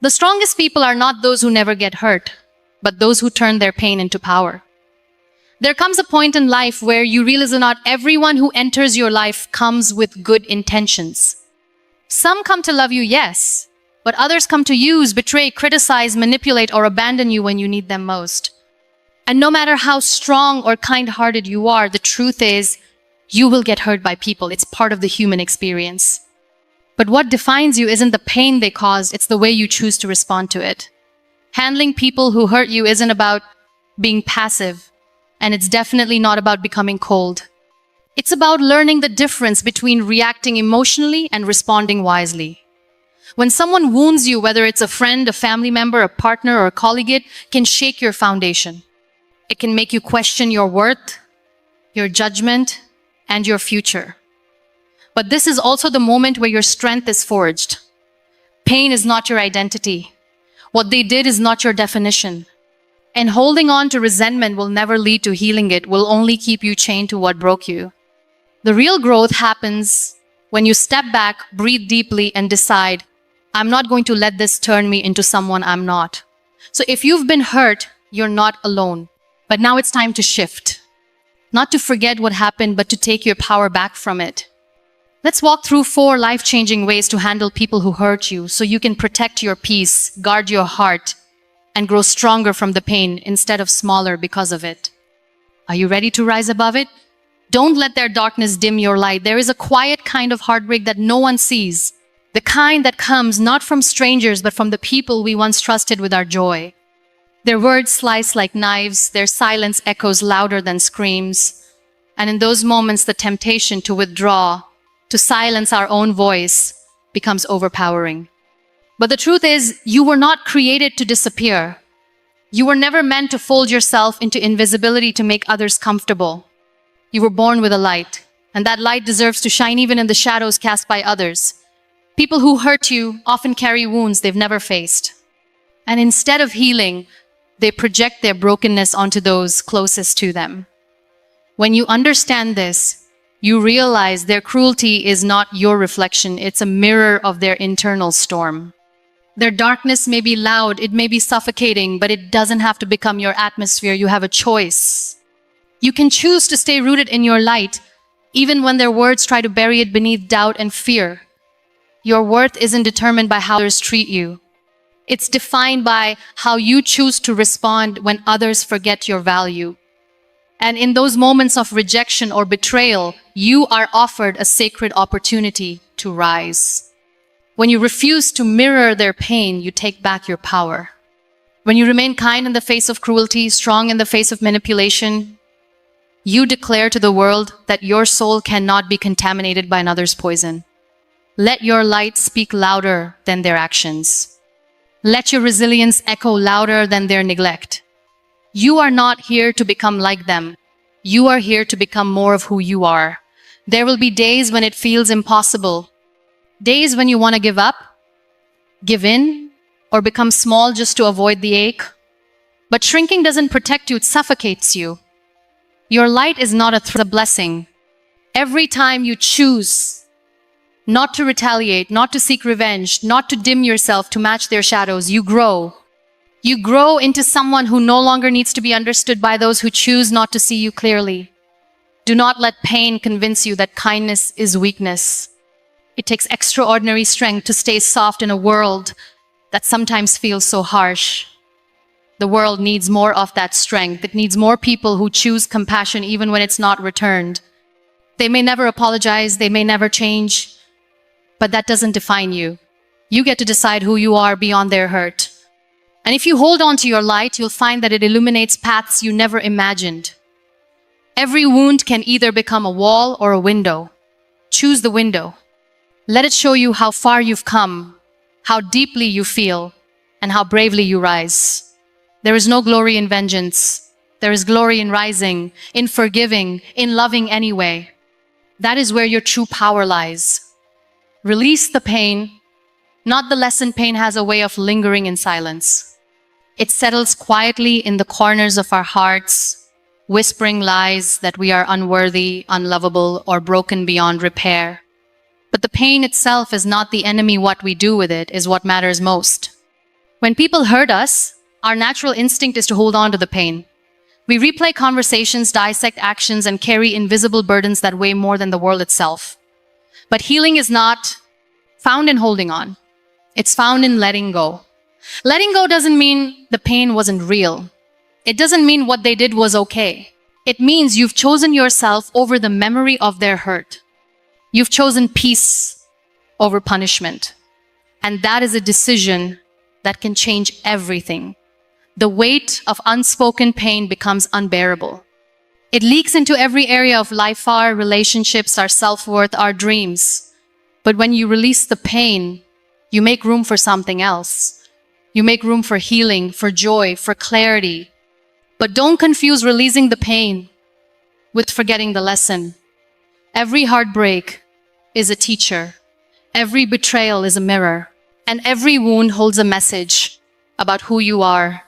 The strongest people are not those who never get hurt, but those who turn their pain into power. There comes a point in life where you realize that not everyone who enters your life comes with good intentions. Some come to love you, yes, but others come to use, betray, criticize, manipulate, or abandon you when you need them most. And no matter how strong or kind-hearted you are, the truth is, you will get hurt by people. It's part of the human experience. But what defines you isn't the pain they caused, it's the way you choose to respond to it. Handling people who hurt you isn't about being passive, and it's definitely not about becoming cold. It's about learning the difference between reacting emotionally and responding wisely. When someone wounds you, whether it's a friend, a family member, a partner, or a colleague, it can shake your foundation. It can make you question your worth, your judgment, and your future. But this is also the moment where your strength is forged. Pain is not your identity. What they did is not your definition. And holding on to resentment will never lead to healing. It will only keep you chained to what broke you. The real growth happens when you step back, breathe deeply, and decide, I'm not going to let this turn me into someone I'm not. So if you've been hurt, you're not alone. But now it's time to shift. Not to forget what happened, but to take your power back from it. Let's walk through 4 life-changing ways to handle people who hurt you so you can protect your peace, guard your heart, and grow stronger from the pain instead of smaller because of it. Are you ready to rise above it? Don't let their darkness dim your light. There is a quiet kind of heartbreak that no one sees. The kind that comes not from strangers, but from the people we once trusted with our joy. Their words slice like knives, their silence echoes louder than screams. And in those moments, the temptation to withdraw, to silence our own voice, becomes overpowering. But the truth is, you were not created to disappear. You were never meant to fold yourself into invisibility to make others comfortable. You were born with a light, and that light deserves to shine even in the shadows cast by others. People who hurt you often carry wounds they've never faced. And instead of healing, they project their brokenness onto those closest to them. When you understand this, you realize their cruelty is not your reflection, it's a mirror of their internal storm. Their darkness may be loud, it may be suffocating, but it doesn't have to become your atmosphere. You have a choice. You can choose to stay rooted in your light, even when their words try to bury it beneath doubt and fear. Your worth isn't determined by how others treat you. It's defined by how you choose to respond when others forget your value. And in those moments of rejection or betrayal, you are offered a sacred opportunity to rise. When you refuse to mirror their pain, you take back your power. When you remain kind in the face of cruelty, strong in the face of manipulation, you declare to the world that your soul cannot be contaminated by another's poison. Let your light speak louder than their actions. Let your resilience echo louder than their neglect. You are not here to become like them. You are here to become more of who you are. There will be days when it feels impossible. Days when you want to give up, give in, or become small just to avoid the ache. But shrinking doesn't protect you, it suffocates you. Your light is not a blessing. Every time you choose not to retaliate, not to seek revenge, not to dim yourself to match their shadows, you grow. You grow into someone who no longer needs to be understood by those who choose not to see you clearly. Do not let pain convince you that kindness is weakness. It takes extraordinary strength to stay soft in a world that sometimes feels so harsh. The world needs more of that strength. It needs more people who choose compassion even when it's not returned. They may never apologize, they may never change, but that doesn't define you. You get to decide who you are beyond their hurt. And if you hold on to your light, you'll find that it illuminates paths you never imagined. Every wound can either become a wall or a window. Choose the window. Let it show you how far you've come, how deeply you feel, and how bravely you rise. There is no glory in vengeance. There is glory in rising, in forgiving, in loving anyway. That is where your true power lies. Release the pain. Not the lesson. Pain has a way of lingering in silence. It settles quietly in the corners of our hearts, whispering lies that we are unworthy, unlovable, or broken beyond repair. But the pain itself is not the enemy. What we do with it is what matters most. When people hurt us, our natural instinct is to hold on to the pain. We replay conversations, dissect actions, and carry invisible burdens that weigh more than the world itself. But healing is not found in holding on. It's found in letting go. Letting go doesn't mean the pain wasn't real. It doesn't mean what they did was okay. It means you've chosen yourself over the memory of their hurt. You've chosen peace over punishment. And that is a decision that can change everything. The weight of unspoken pain becomes unbearable. It leaks into every area of life, our relationships, our self-worth, our dreams. But when you release the pain, you make room for something else. You make room for healing, for joy, for clarity. But don't confuse releasing the pain with forgetting the lesson. Every heartbreak is a teacher. Every betrayal is a mirror. And every wound holds a message about who you are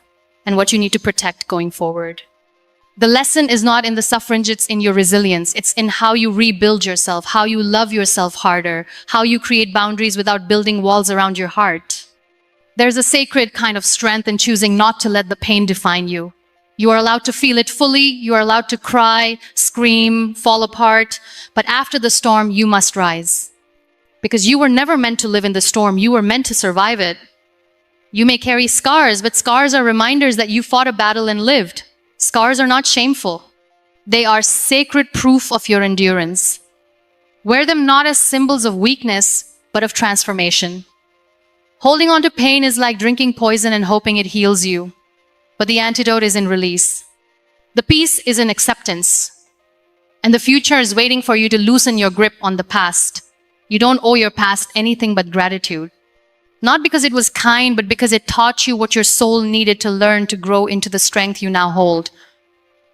and what you need to protect going forward. The lesson is not in the suffering, it's in your resilience. It's in how you rebuild yourself, how you love yourself harder, how you create boundaries without building walls around your heart. There's a sacred kind of strength in choosing not to let the pain define you. You are allowed to feel it fully. You are allowed to cry, scream, fall apart. But after the storm, you must rise. Because you were never meant to live in the storm. You were meant to survive it. You may carry scars, but scars are reminders that you fought a battle and lived. Scars are not shameful. They are sacred proof of your endurance. Wear them not as symbols of weakness, but of transformation. Holding on to pain is like drinking poison and hoping it heals you. But the antidote is in release. The peace is in acceptance. And the future is waiting for you to loosen your grip on the past. You don't owe your past anything but gratitude. Not because it was kind, but because it taught you what your soul needed to learn to grow into the strength you now hold.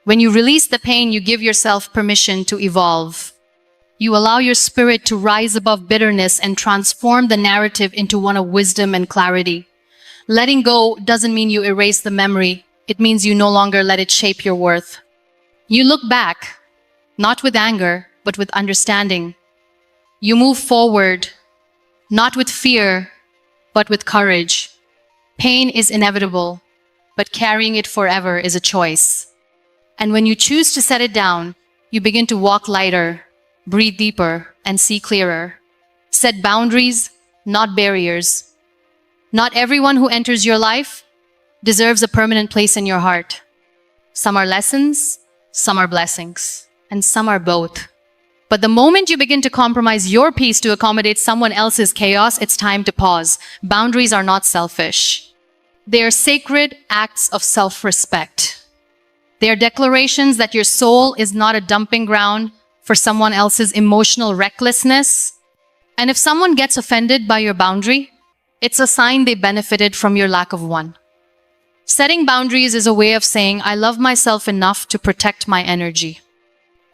When you release the pain, you give yourself permission to evolve. You allow your spirit to rise above bitterness and transform the narrative into one of wisdom and clarity. Letting go doesn't mean you erase the memory. It means you no longer let it shape your worth. You look back, not with anger, but with understanding. You move forward, not with fear, but with courage. Pain is inevitable, but carrying it forever is a choice. And when you choose to set it down, you begin to walk lighter, breathe deeper, and see clearer. Set boundaries, not barriers. Not everyone who enters your life deserves a permanent place in your heart. Some are lessons, some are blessings, and some are both. But the moment you begin to compromise your peace to accommodate someone else's chaos, it's time to pause. Boundaries are not selfish. They are sacred acts of self-respect. They are declarations that your soul is not a dumping ground for someone else's emotional recklessness. And if someone gets offended by your boundary, it's a sign they benefited from your lack of one. Setting boundaries is a way of saying, I love myself enough to protect my energy.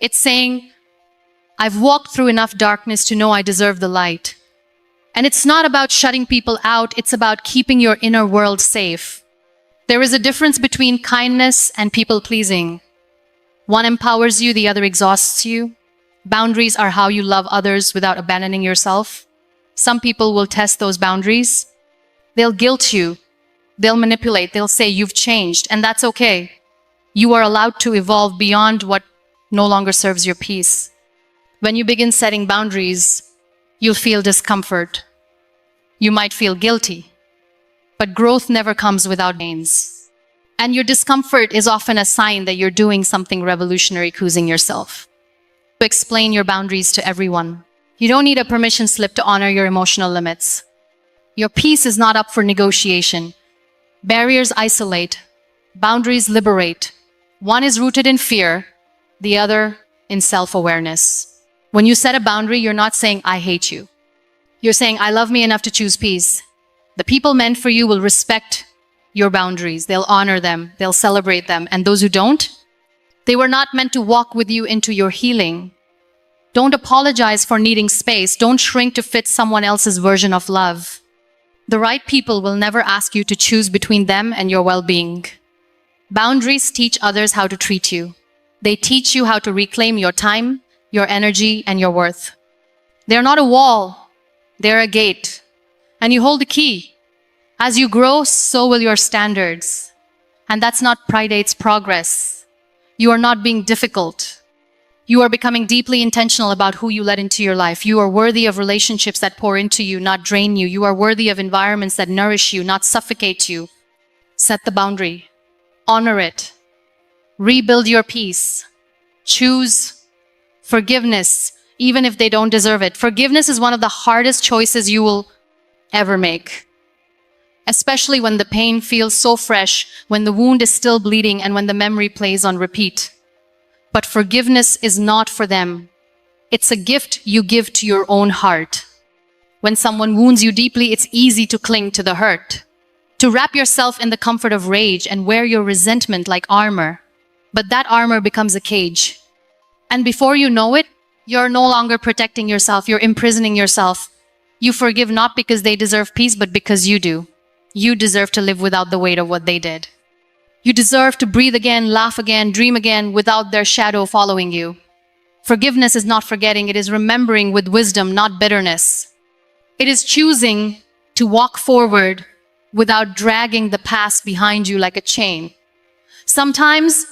It's saying, I've walked through enough darkness to know I deserve the light. And it's not about shutting people out, it's about keeping your inner world safe. There is a difference between kindness and people-pleasing. One empowers you, the other exhausts you. Boundaries are how you love others without abandoning yourself. Some people will test those boundaries. They'll guilt you. They'll manipulate. They'll say you've changed, and that's okay. You are allowed to evolve beyond what no longer serves your peace. When you begin setting boundaries, you'll feel discomfort. You might feel guilty. But growth never comes without gains. And your discomfort is often a sign that you're doing something revolutionary, choosing yourself. To explain your boundaries to everyone. You don't need a permission slip to honor your emotional limits. Your peace is not up for negotiation. Barriers isolate. Boundaries liberate. One is rooted in fear, the other in self-awareness. When you set a boundary, you're not saying, I hate you. You're saying, I love me enough to choose peace. The people meant for you will respect your boundaries. They'll honor them. They'll celebrate them. And those who don't, they were not meant to walk with you into your healing. Don't apologize for needing space. Don't shrink to fit someone else's version of love. The right people will never ask you to choose between them and your well-being. Boundaries teach others how to treat you. They teach you how to reclaim your time, your energy, and your worth. They're not a wall. They're a gate. And you hold the key. As you grow, so will your standards. And that's not pride, it's progress. You are not being difficult. You are becoming deeply intentional about who you let into your life. You are worthy of relationships that pour into you, not drain you. You are worthy of environments that nourish you, not suffocate you. Set the boundary. Honor it. Rebuild your peace. Choose forgiveness, even if they don't deserve it. Forgiveness is one of the hardest choices you will ever make, especially when the pain feels so fresh, when the wound is still bleeding, and when the memory plays on repeat. But forgiveness is not for them. It's a gift you give to your own heart. When someone wounds you deeply, it's easy to cling to the hurt, to wrap yourself in the comfort of rage and wear your resentment like armor. But that armor becomes a cage. And before you know it, you're no longer protecting yourself, you're imprisoning yourself. You forgive not because they deserve peace, but because you do. You deserve to live without the weight of what they did. You deserve to breathe again, laugh again, dream again without their shadow following you. Forgiveness is not forgetting, it is remembering with wisdom, not bitterness. It is choosing to walk forward without dragging the past behind you like a chain. Sometimes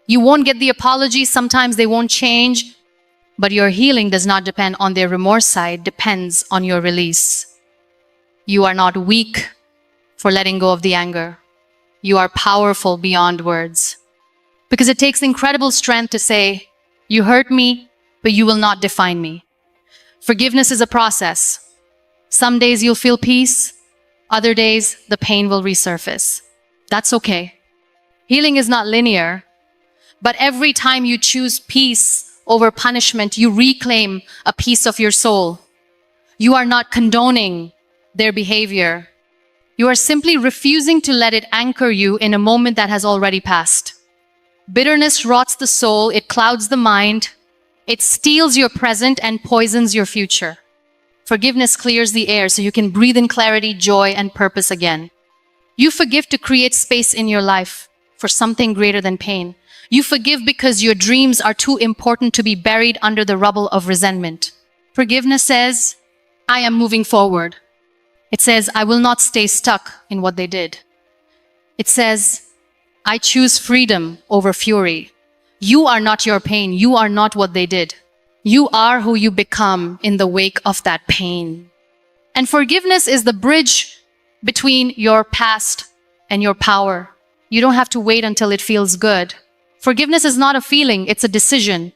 you won't get the apology, sometimes they won't change, but your healing does not depend on their remorse side, depends on your release. You are not weak for letting go of the anger. You are powerful beyond words. Because it takes incredible strength to say, you hurt me, but you will not define me. Forgiveness is a process. Some days you'll feel peace, other days the pain will resurface. That's okay. Healing is not linear, but every time you choose peace over punishment, you reclaim a piece of your soul. You are not condoning their behavior. You are simply refusing to let it anchor you in a moment that has already passed. Bitterness rots the soul, it clouds the mind, it steals your present and poisons your future. Forgiveness clears the air so you can breathe in clarity, joy, and purpose again. You forgive to create space in your life for something greater than pain. You forgive because your dreams are too important to be buried under the rubble of resentment. Forgiveness says, I am moving forward. It says, I will not stay stuck in what they did. It says, I choose freedom over fury. You are not your pain. You are not what they did. You are who you become in the wake of that pain. And forgiveness is the bridge between your past and your power. You don't have to wait until it feels good. Forgiveness is not a feeling, it's a decision.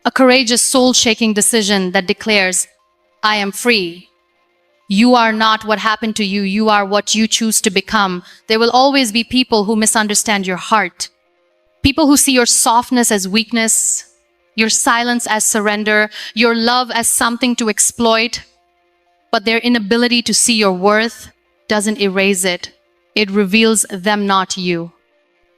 A courageous, soul-shaking decision that declares, I am free. You are not what happened to you. You are what you choose to become. There will always be people who misunderstand your heart. People who see your softness as weakness, your silence as surrender, your love as something to exploit. But their inability to see your worth doesn't erase it. It reveals them, not you.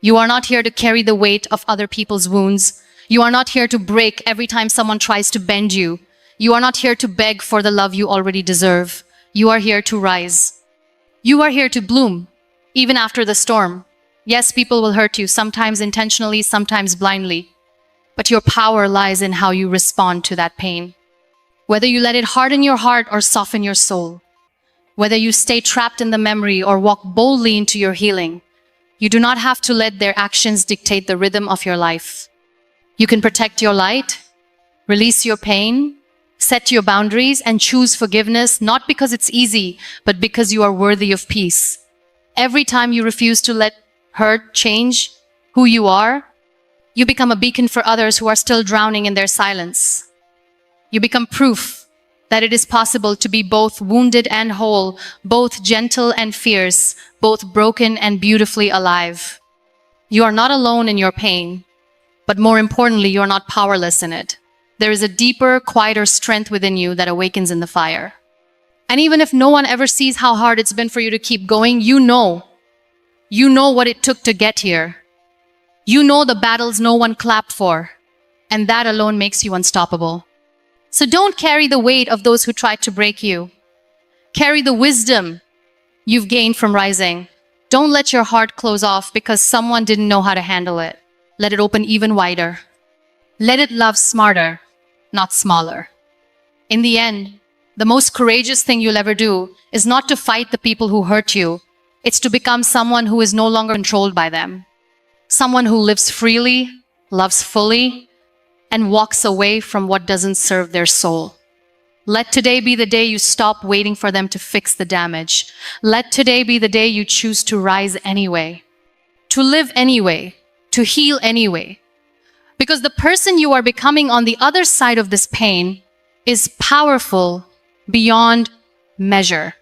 You are not here to carry the weight of other people's wounds. You are not here to break every time someone tries to bend you. You are not here to beg for the love you already deserve. You are here to rise. You are here to bloom, even after the storm. Yes, people will hurt you, sometimes intentionally, sometimes blindly. But your power lies in how you respond to that pain. Whether you let it harden your heart or soften your soul. Whether you stay trapped in the memory or walk boldly into your healing. You do not have to let their actions dictate the rhythm of your life. You can protect your light, release your pain, set your boundaries, and choose forgiveness, not because it's easy, but because you are worthy of peace. Every time you refuse to let hurt change who you are, you become a beacon for others who are still drowning in their silence. You become proof that it is possible to be both wounded and whole, both gentle and fierce, both broken and beautifully alive. You are not alone in your pain, but more importantly, you are not powerless in it. There is a deeper, quieter strength within you that awakens in the fire. And even if no one ever sees how hard it's been for you to keep going, you know what it took to get here. You know the battles no one clapped for, and that alone makes you unstoppable. So don't carry the weight of those who tried to break you. Carry the wisdom you've gained from rising. Don't let your heart close off because someone didn't know how to handle it. Let it open even wider. Let it love smarter, not smaller. In the end, the most courageous thing you'll ever do is not to fight the people who hurt you, It's to become someone who is no longer controlled by them. Someone who lives freely, loves fully, and walks away from what doesn't serve their soul. Let today be the day you stop waiting for them to fix the damage. Let today be the day you choose to rise anyway, to live anyway, to heal anyway. Because the person you are becoming on the other side of this pain is powerful beyond measure.